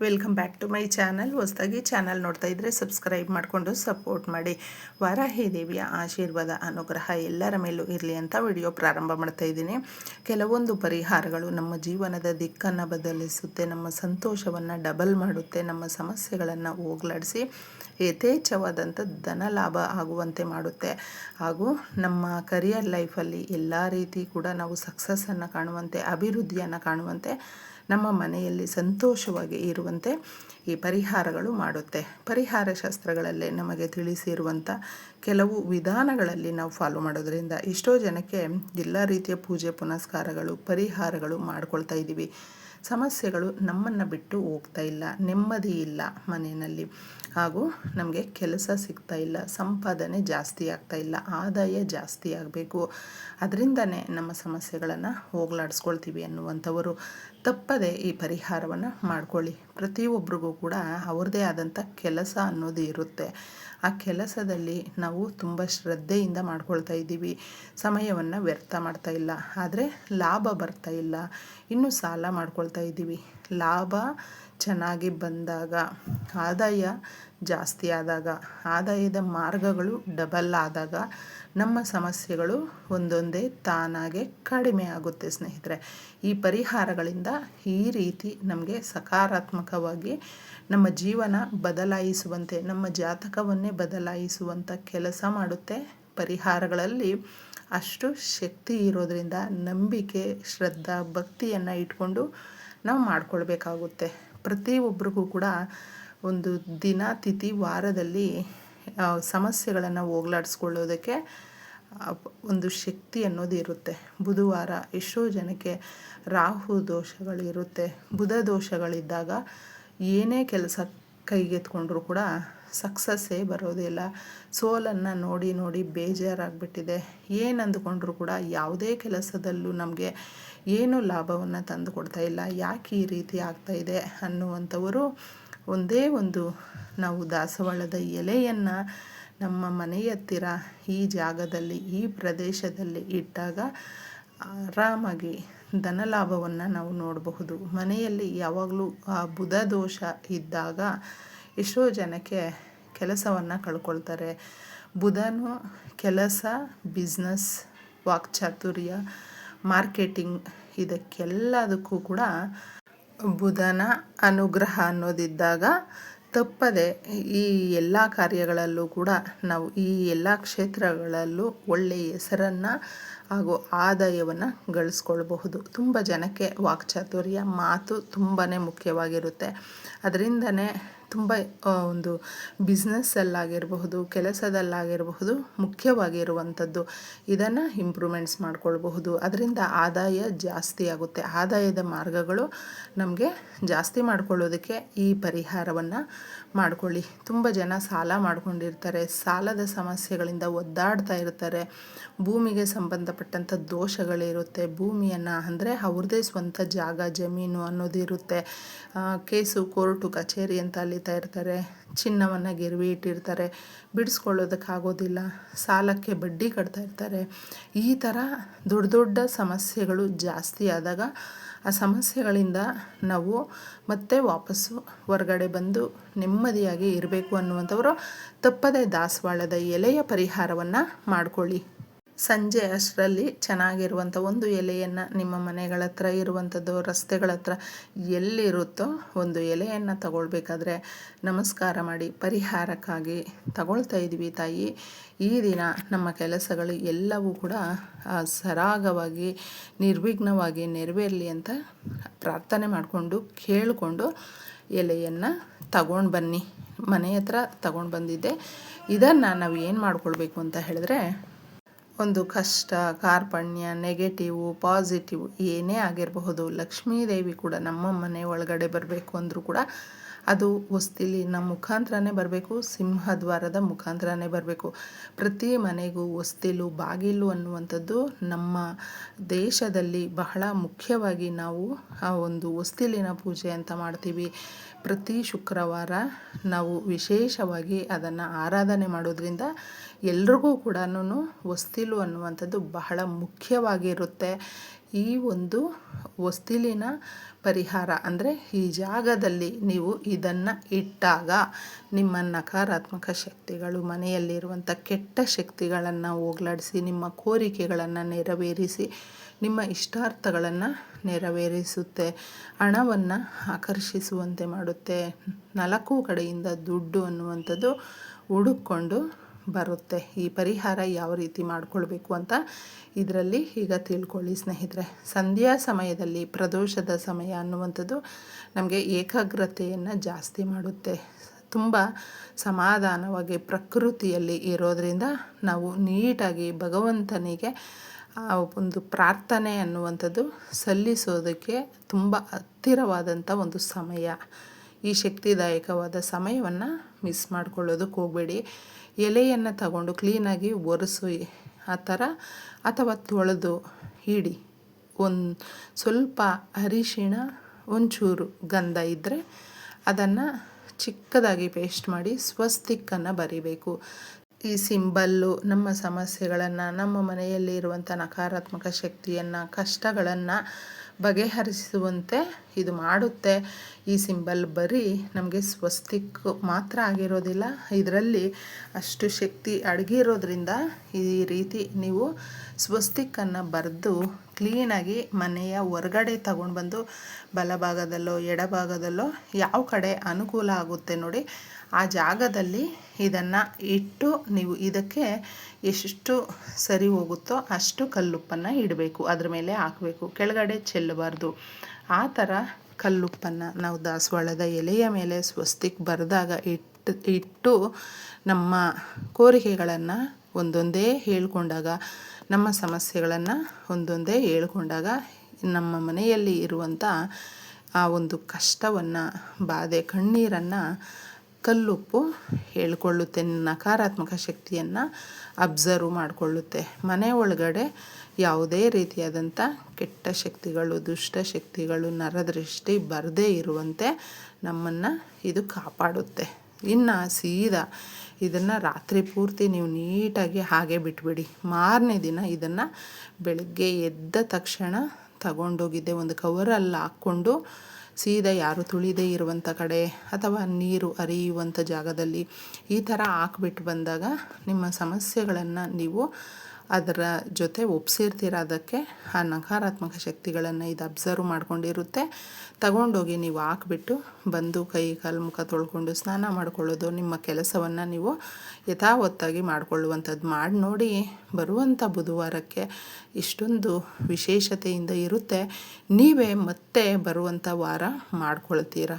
Welcome back to my channel. ಹೊಸದಾಗಿ channel ನೋಡ್ತಾ ಇದ್ದರೆ ಸಬ್ಸ್ಕ್ರೈಬ್ ಮಾಡಿಕೊಂಡು ಸಪೋರ್ಟ್ ಮಾಡಿ. ವಾರಾಹಿ ದೇವಿಯ ಆಶೀರ್ವಾದ ಅನುಗ್ರಹ ಎಲ್ಲರ ಮೇಲೂ ಇರಲಿ ಅಂತ ವಿಡಿಯೋ ಪ್ರಾರಂಭ ಮಾಡ್ತಾ ಇದ್ದೀನಿ. ಕೆಲವೊಂದು ಪರಿಹಾರಗಳು ನಮ್ಮ ಜೀವನದ ದಿಕ್ಕನ್ನು ಬದಲಿಸುತ್ತೆ, ನಮ್ಮ ಸಂತೋಷವನ್ನು ಡಬಲ್ ಮಾಡುತ್ತೆ, ನಮ್ಮ ಸಮಸ್ಯೆಗಳನ್ನು ಹೋಗಲಾಡಿಸಿ ಯಥೇಚ್ಛವಾದಂಥ ಧನ ಲಾಭ ಆಗುವಂತೆ ಮಾಡುತ್ತೆ. ಹಾಗೂ ನಮ್ಮ ಕರಿಯರ್ ಲೈಫಲ್ಲಿ ಎಲ್ಲ ರೀತಿ ಕೂಡ ನಾವು ಸಕ್ಸಸ್ಸನ್ನು ಕಾಣುವಂತೆ, ಅಭಿವೃದ್ಧಿಯನ್ನು ಕಾಣುವಂತೆ, ನಮ್ಮ ಮನೆಯಲ್ಲಿ ಸಂತೋಷವಾಗಿ ಇರುವಂತೆ ಈ ಪರಿಹಾರಗಳು ಮಾಡುತ್ತೆ. ಪರಿಹಾರ ಶಾಸ್ತ್ರಗಳಲ್ಲೇ ನಮಗೆ ತಿಳಿಸಿರುವಂಥ ಕೆಲವು ವಿಧಾನಗಳಲ್ಲಿ ನಾವು ಫಾಲೋ ಮಾಡೋದ್ರಿಂದ ಎಷ್ಟೋ ಜನಕ್ಕೆ ಎಲ್ಲ ರೀತಿಯ ಪೂಜೆ ಪುನಸ್ಕಾರಗಳು ಪರಿಹಾರಗಳು ಮಾಡ್ಕೊಳ್ತಾ ಇದ್ದೀವಿ. ಸಮಸ್ಯೆಗಳು ನಮ್ಮನ್ನು ಬಿಟ್ಟು ಹೋಗ್ತಾ ಇಲ್ಲ, ನೆಮ್ಮದಿ ಇಲ್ಲ ಮನೆಯಲ್ಲಿ, ಹಾಗೂ ನಮಗೆ ಕೆಲಸ ಸಿಗ್ತಾ ಇಲ್ಲ, ಸಂಪಾದನೆ ಜಾಸ್ತಿ ಆಗ್ತಾ ಇಲ್ಲ, ಆದಾಯ ಜಾಸ್ತಿ ಆಗಬೇಕು, ಅದರಿಂದನೇ ನಮ್ಮ ಸಮಸ್ಯೆಗಳನ್ನು ಹೋಗಲಾಡಿಸ್ಕೊಳ್ತೀವಿ ಅನ್ನುವಂಥವರು ತಪ್ಪದೆ ಈ ಪರಿಹಾರವನ್ನು ಮಾಡ್ಕೊಳ್ಳಿ. ಪ್ರತಿಯೊಬ್ಬರಿಗೂ ಕೂಡ ಅವ್ರದ್ದೇ ಆದಂಥ ಕೆಲಸ ಅನ್ನೋದು ಇರುತ್ತೆ. ಆ ಕೆಲಸದಲ್ಲಿ ನಾವು ತುಂಬ ಶ್ರದ್ಧೆಯಿಂದ ಮಾಡ್ಕೊಳ್ತಾ ಇದ್ದೀವಿ, ಸಮಯವನ್ನು ವ್ಯರ್ಥ ಮಾಡ್ತಾ ಇಲ್ಲ, ಆದರೆ ಲಾಭ ಬರ್ತಾ ಇಲ್ಲ, ಇನ್ನೂ ಸಾಲ ಮಾಡ್ಕೊಳ್ತಾ ಇದ್ದೀವಿ. ಲಾಭ ಚೆನ್ನಾಗಿ ಬಂದಾಗ, ಆದಾಯ ಜಾಸ್ತಿ ಆದಾಗ, ಆದಾಯದ ಮಾರ್ಗಗಳು ಡಬಲ್ ಆದಾಗ ನಮ್ಮ ಸಮಸ್ಯೆಗಳು ಒಂದೊಂದೇ ತಾನಾಗೆ ಕಡಿಮೆ ಆಗುತ್ತೆ ಸ್ನೇಹಿತರೆ. ಈ ಪರಿಹಾರಗಳಿಂದ ಈ ರೀತಿ ನಮಗೆ ಸಕಾರಾತ್ಮಕವಾಗಿ ನಮ್ಮ ಜೀವನ ಬದಲಾಯಿಸುವಂತೆ, ನಮ್ಮ ಜಾತಕವನ್ನೇ ಬದಲಾಯಿಸುವಂಥ ಕೆಲಸ ಮಾಡುತ್ತೆ. ಪರಿಹಾರಗಳಲ್ಲಿ ಅಷ್ಟು ಶಕ್ತಿ ಇರೋದರಿಂದ ನಂಬಿಕೆ, ಶ್ರದ್ಧಾ, ಭಕ್ತಿಯನ್ನು ಇಟ್ಕೊಂಡು ನಾವು ಮಾಡ್ಕೊಳ್ಬೇಕಾಗುತ್ತೆ. ಪ್ರತಿಯೊಬ್ಬರಿಗೂ ಕೂಡ ಒಂದು ದಿನ ತಿಥಿ ವಾರದಲ್ಲಿ ಸಮಸ್ಯೆಗಳನ್ನು ಹೋಗಲಾಡಿಸ್ಕೊಳ್ಳೋದಕ್ಕೆ ಒಂದು ಶಕ್ತಿ ಅನ್ನೋದು ಇರುತ್ತೆ. ಬುಧವಾರ ಎಷ್ಟೋ ಜನಕ್ಕೆ ರಾಹು ದೋಷಗಳಿರುತ್ತೆ. ಬುಧ ದೋಷಗಳಿದ್ದಾಗ ಏನೇ ಕೆಲಸ ಕೈಗೆತ್ಕೊಂಡ್ರೂ ಕೂಡ ಸಕ್ಸಸ್ಸೇ ಬರೋದಿಲ್ಲ. ಸೋಲನ್ನು ನೋಡಿ ನೋಡಿ ಬೇಜಾರಾಗಿಬಿಟ್ಟಿದೆ. ಏನು ಅಂದುಕೊಂಡ್ರೂ ಕೂಡ ಯಾವುದೇ ಕೆಲಸದಲ್ಲೂ ನಮಗೆ ಏನು ಲಾಭವನ್ನು ತಂದು ಕೊಡ್ತಾ ಇಲ್ಲ, ಯಾಕೆ ಈ ರೀತಿ ಆಗ್ತಾಯಿದೆ ಅನ್ನುವಂಥವರು ಒಂದೇ ಒಂದು ನಾವು ದಾಸವಾಳದ ಎಲೆಯನ್ನು ನಮ್ಮ ಮನೆಯ ಹತ್ತಿರ ಈ ಜಾಗದಲ್ಲಿ, ಈ ಪ್ರದೇಶದಲ್ಲಿ ಇಟ್ಟಾಗ ಆರಾಮಾಗಿ ಧನಲಾಭವನ್ನು ನಾವು ನೋಡಬಹುದು. ಮನೆಯಲ್ಲಿ ಯಾವಾಗಲೂ ಆ ಬುಧ ದೋಷ ಇದ್ದಾಗ ಎಷ್ಟೋ ಜನಕ್ಕೆ ಕೆಲಸವನ್ನು ಕಳ್ಕೊಳ್ತಾರೆ. ಬುಧನು ಕೆಲಸ, ಬಿಸ್ನೆಸ್, ವಾಕ್ಚಾತುರ್ಯ, ಮಾರ್ಕೆಟಿಂಗ್ ಇದಕ್ಕೆಲ್ಲದಕ್ಕೂ ಕೂಡ ಬುಧನ ಅನುಗ್ರಹ ಅನ್ನೋದಿದ್ದಾಗ ತಪ್ಪದೆ ಈ ಎಲ್ಲ ಕಾರ್ಯಗಳಲ್ಲೂ ಕೂಡ ನಾವು ಈ ಎಲ್ಲ ಕ್ಷೇತ್ರಗಳಲ್ಲೂ ಒಳ್ಳೆಯ ಹೆಸರನ್ನು ಹಾಗೂ ಆದಾಯವನ್ನು ಗಳಿಸ್ಕೊಳ್ಬಹುದು. ತುಂಬ ಜನಕ್ಕೆ ವಾಕ್ಚಾತುರ್ಯ, ಮಾತು ತುಂಬಾ ಮುಖ್ಯವಾಗಿರುತ್ತೆ. ಅದರಿಂದನೇ ತುಂಬ ಒಂದು ಬಿಸ್ನೆಸ್ಸಲ್ಲಾಗಿರಬಹುದು, ಕೆಲಸದಲ್ಲಾಗಿರಬಹುದು ಮುಖ್ಯವಾಗಿರುವಂಥದ್ದು. ಇದನ್ನು ಇಂಪ್ರೂವ್ಮೆಂಟ್ಸ್ ಮಾಡ್ಕೊಳ್ಬಹುದು. ಅದರಿಂದ ಆದಾಯ ಜಾಸ್ತಿ ಆಗುತ್ತೆ. ಆದಾಯದ ಮಾರ್ಗಗಳು ನಮಗೆ ಜಾಸ್ತಿ ಮಾಡ್ಕೊಳ್ಳೋದಕ್ಕೆ ಈ ಪರಿಹಾರವನ್ನು ಮಾಡ್ಕೊಳ್ಳಿ. ತುಂಬ ಜನ ಸಾಲ ಮಾಡ್ಕೊಂಡಿರ್ತಾರೆ, ಸಾಲದ ಸಮಸ್ಯೆಗಳಿಂದ ಒದ್ದಾಡ್ತಾ ಇರ್ತಾರೆ. ಭೂಮಿಗೆ ಸಂಬಂಧಪಟ್ಟಂಥ ದೋಷಗಳಿರುತ್ತೆ. ಭೂಮಿಯನ್ನು ಅಂದರೆ ಅವ್ರದ್ದೇ ಸ್ವಂತ ಜಾಗ, ಜಮೀನು ಅನ್ನೋದಿರುತ್ತೆ. ಕೇಸು, ಕೋರ್ಟು, ಕಚೇರಿ ಅಂತ ಅಲಿತಾ ಇರ್ತಾರೆ. ಚಿನ್ನವನ್ನು ಗಿರ್ವಿ ಇಟ್ಟಿರ್ತಾರೆ, ಬಿಡಿಸ್ಕೊಳ್ಳೋದಕ್ಕಾಗೋದಿಲ್ಲ. ಸಾಲಕ್ಕೆ ಬಡ್ಡಿ ಕಟ್ತಾ ಇರ್ತಾರೆ. ಈ ಥರ ದೊಡ್ಡ ದೊಡ್ಡ ಸಮಸ್ಯೆಗಳು ಜಾಸ್ತಿ ಆದಾಗ ಆ ಸಮಸ್ಯೆಗಳಿಂದ ನಾವು ಮತ್ತೆ ವಾಪಸ್ಸು ಹೊರಗಡೆ ಬಂದು ನೆಮ್ಮದಿಯಾಗಿ ಇರಬೇಕು ಅನ್ನುವಂಥವರು ತಪ್ಪದೇ ದಾಸವಾಳದ ಎಲೆಯ ಪರಿಹಾರವನ್ನು ಮಾಡ್ಕೊಳ್ಳಿ. ಸಂಜೆ ಅಷ್ಟರಲ್ಲಿ ಚೆನ್ನಾಗಿರುವಂಥ ಒಂದು ಎಲೆಯನ್ನು ನಿಮ್ಮ ಮನೆಗಳ ಹತ್ರ ಇರುವಂಥದ್ದು, ರಸ್ತೆಗಳ ಹತ್ರ ಎಲ್ಲಿರುತ್ತೋ ಒಂದು ಎಲೆಯನ್ನು ತಗೊಳ್ಬೇಕಾದ್ರೆ ನಮಸ್ಕಾರ ಮಾಡಿ ಪರಿಹಾರಕ್ಕಾಗಿ ತಗೊಳ್ತಾ ಇದ್ದೀವಿ ತಾಯಿ, ಈ ದಿನ ನಮ್ಮ ಕೆಲಸಗಳು ಎಲ್ಲವೂ ಕೂಡ ಸರಾಗವಾಗಿ ನಿರ್ವಿಘ್ನವಾಗಿ ನೆರವೇರಲಿ ಅಂತ ಪ್ರಾರ್ಥನೆ ಮಾಡಿಕೊಂಡು ಕೇಳಿಕೊಂಡು ಎಲೆಯನ್ನು ತಗೊಂಡು ಬನ್ನಿ. ಮನೆ ಹತ್ರ ತಗೊಂಡು ಬಂದಿದ್ದೆ. ಇದನ್ನು ನಾವು ಏನು ಮಾಡ್ಕೊಳ್ಬೇಕು ಅಂತ ಹೇಳಿದ್ರೆ, ಒಂದು ಕಷ್ಟ, ಕಾರ್ಪಣ್ಯ, ನೆಗೆಟಿವು, ಪಾಸಿಟಿವ್ ಏನೇ ಆಗಿರಬಹುದು, ಲಕ್ಷ್ಮೀದೇವಿ ಕೂಡ ನಮ್ಮ ಮನೆ ಒಳಗಡೆ ಬರಬೇಕು ಅಂದರೂ ಕೂಡ ಅದು ಹೊಸ್ತಿಲಿನ ಮುಖಾಂತರನೇ ಬರಬೇಕು, ಸಿಂಹದ್ವಾರದ ಮುಖಾಂತರನೇ ಬರಬೇಕು. ಪ್ರತಿ ಮನೆಗೂ ಹೊಸ್ತಿಲು, ಬಾಗಿಲು ಅನ್ನುವಂಥದ್ದು ನಮ್ಮ ದೇಶದಲ್ಲಿ ಬಹಳ ಮುಖ್ಯವಾಗಿ ನಾವು ಆ ಒಂದು ಹೊಸ್ತಿಲಿನ ಪೂಜೆ ಅಂತ ಮಾಡ್ತೀವಿ. ಪ್ರತಿ ಶುಕ್ರವಾರ ನಾವು ವಿಶೇಷವಾಗಿ ಅದನ್ನು ಆರಾಧನೆ ಮಾಡೋದ್ರಿಂದ ಎಲ್ರಿಗೂ ಕೂಡ ಹೊಸ್ತಿಲು ಅನ್ನುವಂಥದ್ದು ಬಹಳ ಮುಖ್ಯವಾಗಿರುತ್ತೆ. ಈ ಒಂದು ಹೊಸ್ತಿಲಿನ ಪರಿಹಾರ ಅಂದರೆ ಈ ಜಾಗದಲ್ಲಿ ನೀವು ಇದನ್ನು ಇಟ್ಟಾಗ ನಿಮ್ಮ ನಕಾರಾತ್ಮಕ ಶಕ್ತಿಗಳು, ಮನೆಯಲ್ಲಿರುವಂಥ ಕೆಟ್ಟ ಶಕ್ತಿಗಳನ್ನು ಹೋಗಲಾಡಿಸಿ, ನಿಮ್ಮ ಕೋರಿಕೆಗಳನ್ನು ನೆರವೇರಿಸಿ, ನಿಮ್ಮ ಇಷ್ಟಾರ್ಥಗಳನ್ನು ನೆರವೇರಿಸುತ್ತೆ, ಹಣವನ್ನು ಆಕರ್ಷಿಸುವಂತೆ ಮಾಡುತ್ತೆ, 4 ಕಡೆಯಿಂದ ದುಡ್ಡು ಅನ್ನುವಂಥದ್ದು ಹುಡುಕೊಂಡು ಬರುತ್ತೆ. ಈ ಪರಿಹಾರ ಯಾವ ರೀತಿ ಮಾಡ್ಕೊಳ್ಬೇಕು ಅಂತ ಇದರಲ್ಲಿ ಈಗ ತಿಳ್ಕೊಳ್ಳಿ ಸ್ನೇಹಿತರೆ. ಸಂಧ್ಯಾ ಸಮಯದಲ್ಲಿ ಪ್ರದೋಷದ ಸಮಯ ಅನ್ನುವಂಥದ್ದು ನಮಗೆ ಏಕಾಗ್ರತೆಯನ್ನು ಜಾಸ್ತಿ ಮಾಡುತ್ತೆ. ತುಂಬ ಸಮಾಧಾನವಾಗಿ ಪ್ರಕೃತಿಯಲ್ಲಿ ಇರೋದರಿಂದ ನಾವು ನೀಟಾಗಿ ಭಗವಂತನಿಗೆ ಒಂದು ಪ್ರಾರ್ಥನೆ ಅನ್ನುವಂಥದ್ದು ಸಲ್ಲಿಸೋದಕ್ಕೆ ತುಂಬ ಹತ್ತಿರವಾದಂಥ ಒಂದು ಸಮಯ. ಈ ಶಕ್ತಿದಾಯಕವಾದ ಸಮಯವನ್ನು ಮಿಸ್ ಮಾಡ್ಕೊಳ್ಳೋದಕ್ಕೆ ಹೋಗಬೇಡಿ. ಎಲೆಯನ್ನು ತಗೊಂಡು ಕ್ಲೀನಾಗಿ ಒರೆಸಿ ಆ ಥರ ಅಥವಾ ತೊಳೆದು ಇಡಿ. ಸ್ವಲ್ಪ ಅರಿಶಿಣ, ಒಂಚೂರು ಗಂಧ ಇದ್ದರೆ ಅದನ್ನು ಚಿಕ್ಕದಾಗಿ ಪೇಸ್ಟ್ ಮಾಡಿ ಸ್ವಸ್ತಿಕ್ಕನ್ನು ಬರಿಬೇಕು. ಈ ಸಿಂಬಲ್ಲು ನಮ್ಮ ಸಮಸ್ಯೆಗಳನ್ನು, ನಮ್ಮ ಮನೆಯಲ್ಲಿ ಇರುವಂಥ ನಕಾರಾತ್ಮಕ ಶಕ್ತಿಯನ್ನು, ಕಷ್ಟಗಳನ್ನು ಬಗೆಹರಿಸುವಂತೆ ಇದು ಮಾಡುತ್ತೆ. ಈ ಸಿಂಬಲ್ ಬರೀ ನಮಗೆ ಸ್ವಸ್ತಿಕ್ ಮಾತ್ರ ಆಗಿರೋದಿಲ್ಲ, ಇದರಲ್ಲಿ ಅಷ್ಟು ಶಕ್ತಿ ಅಡಗಿರೋದ್ರಿಂದ ಈ ರೀತಿ ನೀವು ಸ್ವಸ್ತಿಕ್ಕನ್ನು ಬರೆದು ಕ್ಲೀನಾಗಿ ಮನೆಯ ಹೊರಗಡೆ ತಗೊಂಡು ಬಂದು ಬಲಭಾಗದಲ್ಲೋ ಎಡಭಾಗದಲ್ಲೋ ಯಾವ ಕಡೆ ಅನುಕೂಲ ಆಗುತ್ತೆ ನೋಡಿ ಆ ಜಾಗದಲ್ಲಿ ಇದನ್ನು ಇಟ್ಟು ನೀವು ಇದಕ್ಕೆ ಎಷ್ಟು ಸರಿ ಹೋಗುತ್ತೋ ಅಷ್ಟು ಕಲ್ಲುಪ್ಪನ್ನು ಇಡಬೇಕು. ಅದ್ರ ಮೇಲೆ ಹಾಕಬೇಕು, ಕೆಳಗಡೆ ಚೆಲ್ಲಬಾರ್ದು. ಆ ಥರ ಕಲ್ಲುಪ್ಪನ್ನು ನಾವು ದಾಸವಾಳದ ಎಲೆಯ ಮೇಲೆ ಸ್ವಸ್ತಿಕ್ ಬರೆದಾಗ ಇಟ್ಟು ನಮ್ಮ ಕೋರಿಕೆಗಳನ್ನು ಒಂದೊಂದೇ ಹೇಳ್ಕೊಂಡಾಗ, ನಮ್ಮ ಸಮಸ್ಯೆಗಳನ್ನು ಒಂದೊಂದೇ ಹೇಳ್ಕೊಂಡಾಗ ನಮ್ಮ ಮನೆಯಲ್ಲಿ ಇರುವಂಥ ಆ ಒಂದು ಕಷ್ಟವನ್ನು, ಬಾಧೆ, ಕಣ್ಣೀರನ್ನು ಕಲ್ಲುಪ್ಪು ಹೇಳ್ಕೊಳ್ಳುತ್ತೆ. ನಕಾರಾತ್ಮಕ ಶಕ್ತಿಯನ್ನು ಅಬ್ಸರ್ವ್ ಮಾಡಿಕೊಳ್ಳುತ್ತೆ. ಮನೆ ಒಳಗಡೆ ಯಾವುದೇ ರೀತಿಯಾದಂಥ ಕೆಟ್ಟ ಶಕ್ತಿಗಳು, ದುಷ್ಟ ಶಕ್ತಿಗಳು, ನರದೃಷ್ಟಿ ಬರದೇ ಇರುವಂತೆ ನಮ್ಮನ್ನು ಇದು ಕಾಪಾಡುತ್ತೆ. ಇನ್ನು ಸೀದಾ ಇದನ್ನು ರಾತ್ರಿ ಪೂರ್ತಿ ನೀವು ನೀಟಾಗಿ ಹಾಗೆ ಬಿಟ್ಬಿಡಿ. ಮಾರನೇ ದಿನ ಇದನ್ನು ಬೆಳಗ್ಗೆ ಎದ್ದ ತಕ್ಷಣ ತಗೊಂಡೋಗಿದ್ದೆ ಒಂದು ಕವರಲ್ಲಿ ಹಾಕ್ಕೊಂಡು ಸೀದಾ ಯಾರು ತುಳಿದೇ ಇರುವಂಥ ಕಡೆ ಅಥವಾ ನೀರು ಹರಿಯುವಂಥ ಜಾಗದಲ್ಲಿ ಈ ಥರ ಹಾಕ್ಬಿಟ್ಟು ಬಂದಾಗ ನಿಮ್ಮ ಸಮಸ್ಯೆಗಳನ್ನು ನೀವು ಅದರ ಜೊತೆ ಒಪ್ಸಿರ್ತೀರ. ಅದಕ್ಕೆ ಆ ನಕಾರಾತ್ಮಕ ಶಕ್ತಿಗಳನ್ನು ಇದು ಅಬ್ಸರ್ವ್ ಮಾಡ್ಕೊಂಡಿರುತ್ತೆ. ತಗೊಂಡೋಗಿ ನೀವು ಹಾಕ್ಬಿಟ್ಟು ಬಂದು ಕೈ ಕಾಲು ಮುಖ ತೊಳ್ಕೊಂಡು ಸ್ನಾನ ಮಾಡ್ಕೊಳ್ಳೋದು, ನಿಮ್ಮ ಕೆಲಸವನ್ನು ನೀವು ಯಥಾವತ್ತಾಗಿ ಮಾಡಿಕೊಳ್ಳುವಂಥದ್ದು ಮಾಡಿ ನೋಡಿ. ಬರುವಂಥ ಬುಧವಾರಕ್ಕೆ ಇಷ್ಟೊಂದು ವಿಶೇಷತೆಯಿಂದ ಇರುತ್ತೆ. ನೀವೇ ಮತ್ತೆ ಬರುವಂಥ ವಾರ ಮಾಡ್ಕೊಳ್ತೀರ.